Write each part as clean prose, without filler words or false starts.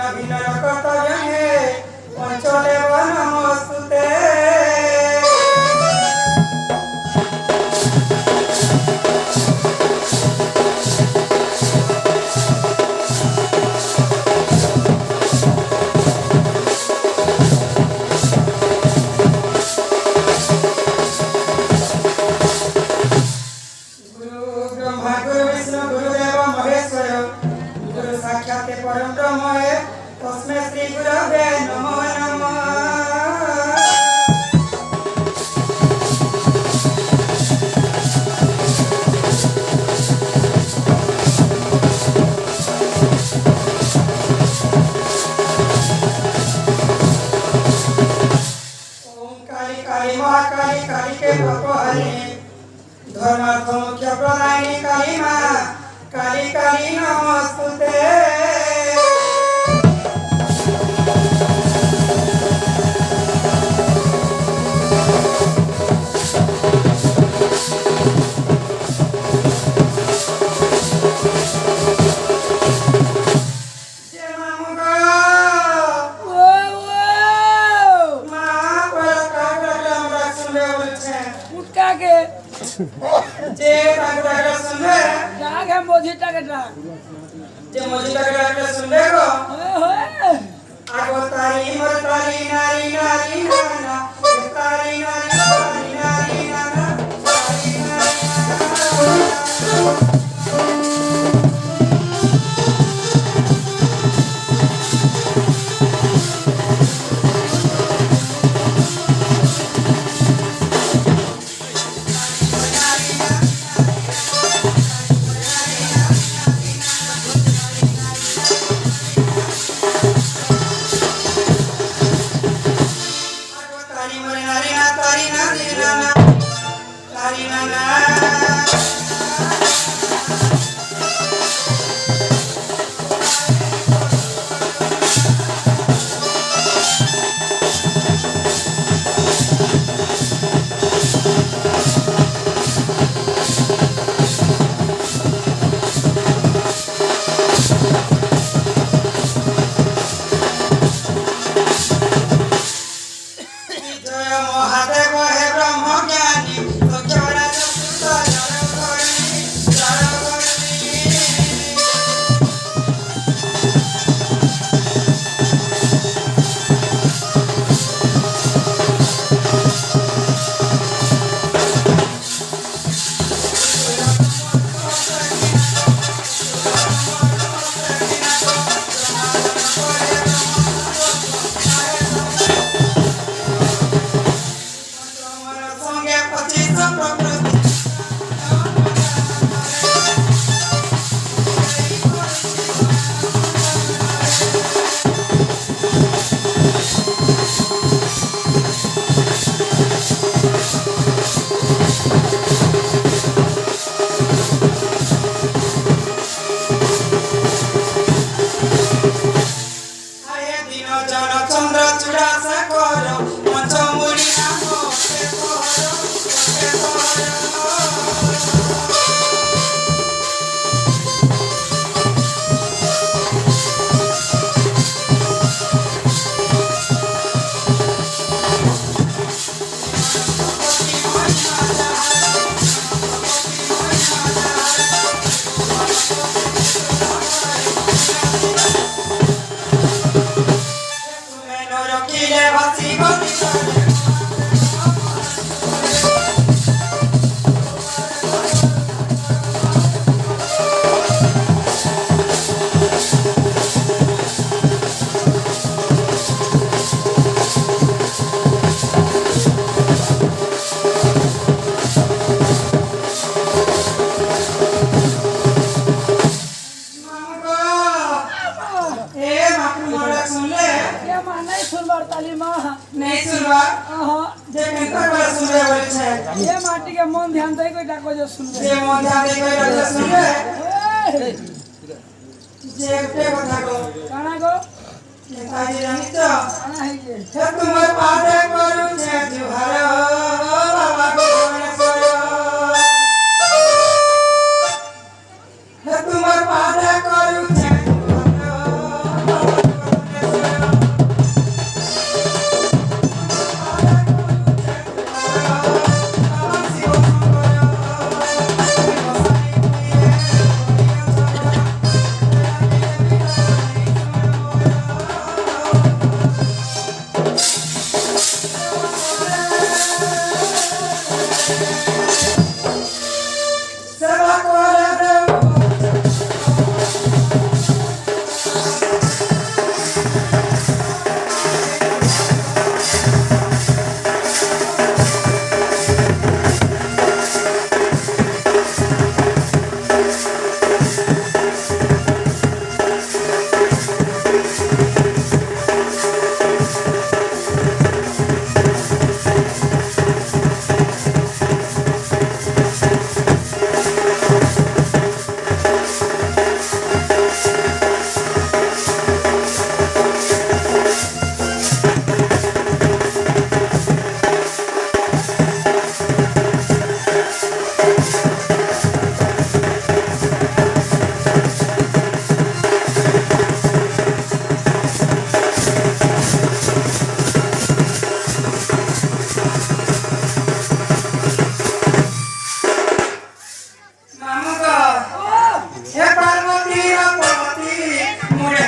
भिन्न भिन्न कर्तव्य पंचदेव नमस्तुते। परम ब्रह्म है तस्मै श्री गुरवे नमो नमः। ओम काली काली महाकाली काली के प्रभुहरि धर्मार्थ मुख्य प्रदायिनी काली मां काली काली नमस्तुते। जे टाका सुनबे डाक है मोजी टाका डाक जे मोजी टाका सुनबे गो आगो तारी मर तारी नारी नारी नाना तारी नारी नारी नारी नाना तारी नारी ये माटी के मन ध्यान दे कोई डाको जो सुन जे मन ध्यान दे कोई डाको सुन रे जे पे কথা গো কানা গো নেতাজি জানিছ কানা হই যে হে তোমার পাদে করুছে জুহার বাবা গণেশ্বর হে তোমার পাদে করুছে জুহার हे पार्वती पार्वती मुरे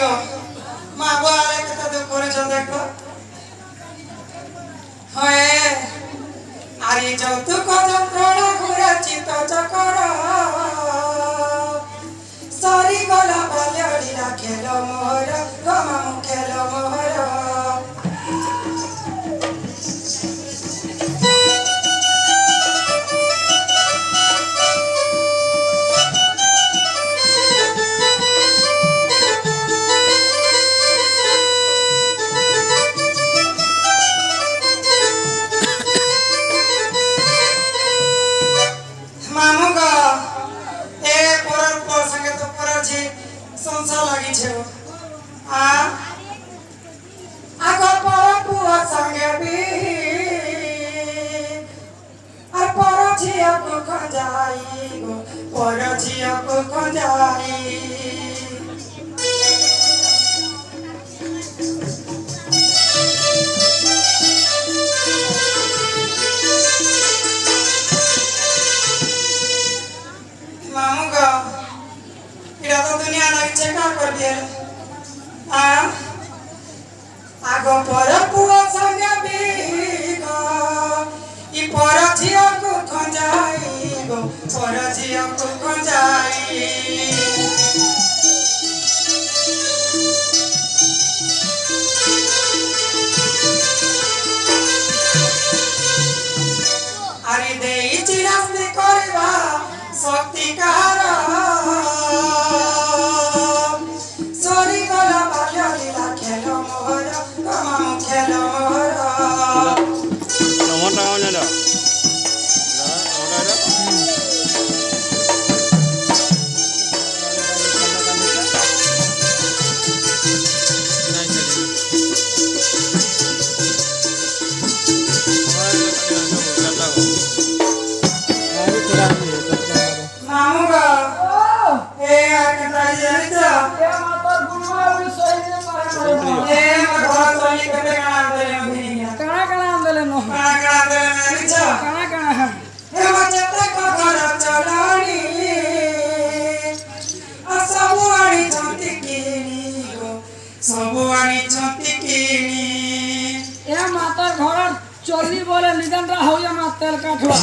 गो माँ बुआरे के तो दुख करे चल देखो होए आरी যৌতুক যন্ত্রণা ঘুরে চিত চকর সরি গলা বালিয়া খেল মোহর গমা খেল মোহর संसार लगी छे आ आगो पर पुआ संगे भी आ पर झिया को खजाई गो पर झिया को खजाई मामू का इरा तो दुनिया लगी चेका कर दिए आ आगो पर पुआ संगे बीगो ई पर झिया को खंजाई गो पर झिया को खंजाई अरे देई चिरास्ती करबा शक्ति कार चली बोले निधन रहा हो या तेल काठवा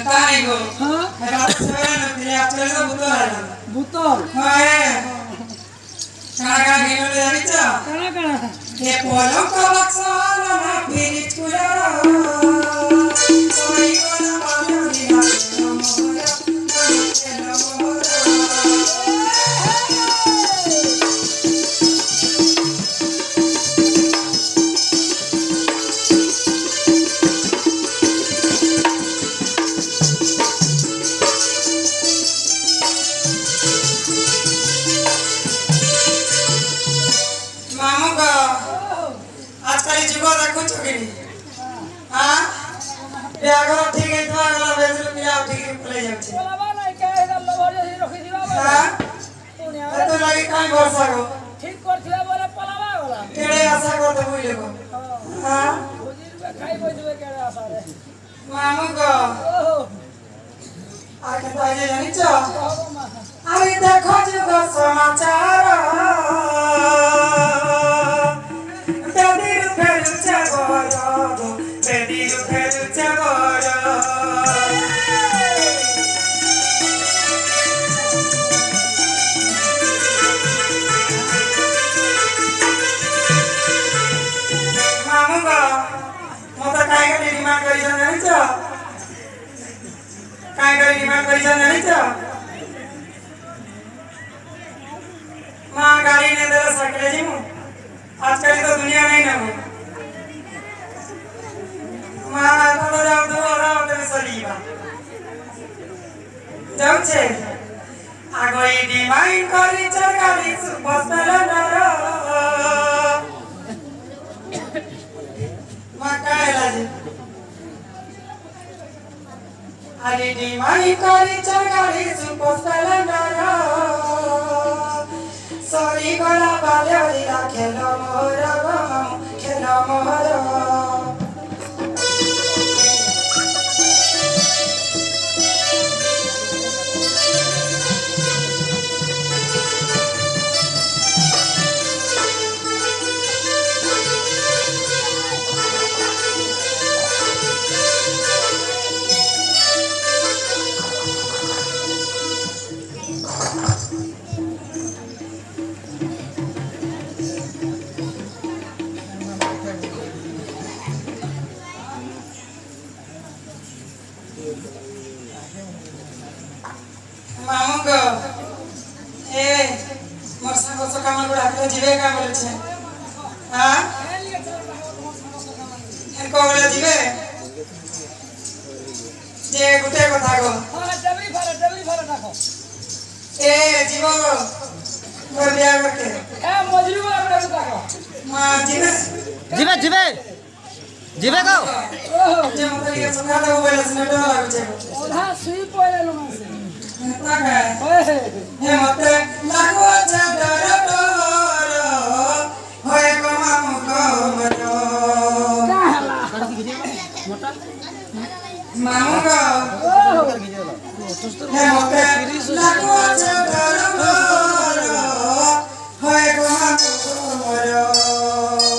तारी गो हां रात सवेरे न फिर आप चले तो बुतल आला बुतल हां कागा गिनो ले जानी चा कणा ये पोलो का बक्साल ना फिर चुरा सोई को ना बालो दिया मोरा मन मोरा यागो ठीक है तो अगला बेजल पिया ठीक है प्ले जाऊ छे बोलावा नहीं काहे दा लवर जे रखि दिबा हां तो लगे काई भरोसा गो ठीक करथिला बोले पलावा वाला केड़े आशा को तो बुझले गो हां बुझिर खाई बजवे केड़े आशा रे मामू को ओहो आके तो आजे जानी छ अरे देखो जो समाचार बेदी फेर छ गो बेदी फेर छ गो माँ गाड़ी ने दे सकले जी मु आजकल तो दुनिया नहीं ना माँ तो जाओ दो और आओ तो सलीबा जाओ छे आगो ये डिमांड करी चल गाड़ी सुपर स्प्लेंडर माँ काहेला जी अरे डिमांड करी चल गाड़ी सुपर स्प्लेंडर सॉरी गला बालिया खेलो मोरा खेलो मोरा সাঙ্গ সকা আমার গুড়া করে জিবে কা বলেছে হ্যাঁ এর কোলে জিবে যে গুটে কথা গো হ্যাঁ ডবলি ফারে রাখো এ জীব মোর বিয়া করতে এ মজুরি বলা করে রাখো মা জিবে জিবে জিবে জিবে গো ওহো যে মতে লিগে সকা দেব বলেছে না ডর লাগছে ওধা সুই পড়ে লমাসে তাকে ওহে হে মতে লাগো যে ডর ডর হয় গো মামু গো মরো কাহলা মামু গো ওহো হে মতে লাগো যে ডর ডর হয় গো মামু গো মরো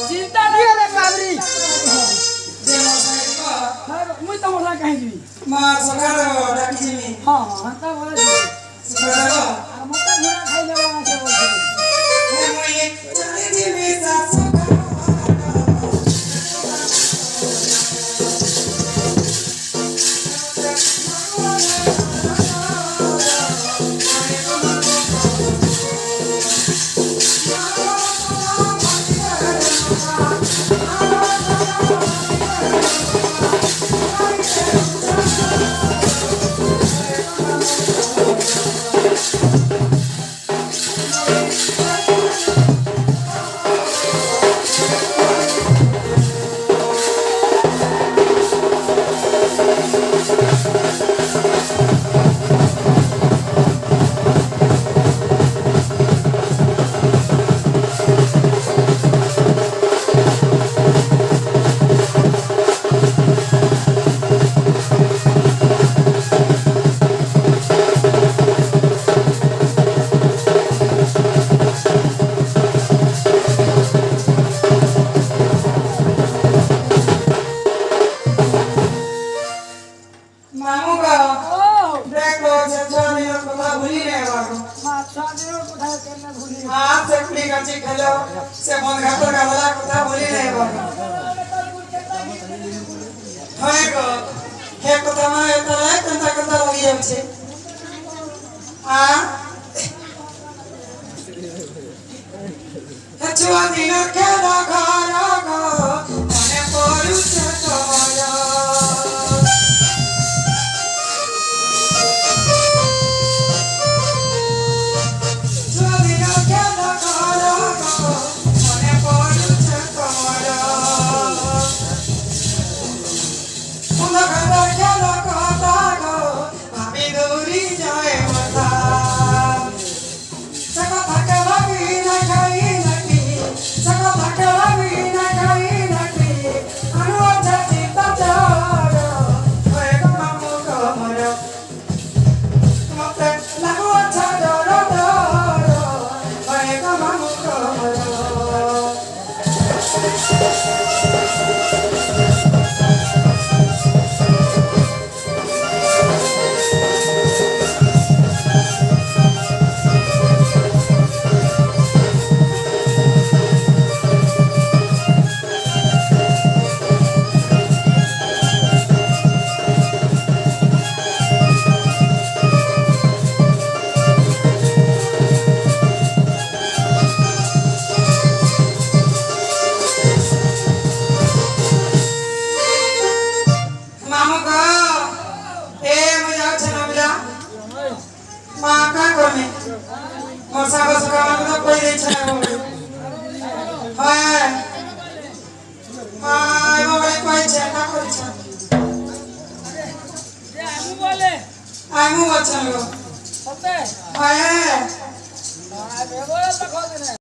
চিন্তা নাই রে বাবরি যে মতে গো হ্যাঁ মুই তো মোলা কাহি দিবি মা সকা দেব ডাকি জিমি হ্যাঁ হাতা বলে দিবি সকা দেব আর মত ঘোড়া খাই যাওয়া আছে বলছিস হে মই চলে জিমি সা সকা মামু গো ও দেখো যে জানি কথা ভুলি রে বাবা মা ছাদের কোথায় কেন ভুলি हाथ से कुड़ी कच्ची खेलो से मन घाटो का वाला কথা বলি নাই বাবা হয় গো হে কথা মানে তারা কোনটা কোনটা লাগি যাচ্ছে আ ছুয়া দিন খেলা ঘর গো মনে পড়ুছে তোমার বলে আইমু বলছেন গো সতে হ্যাঁ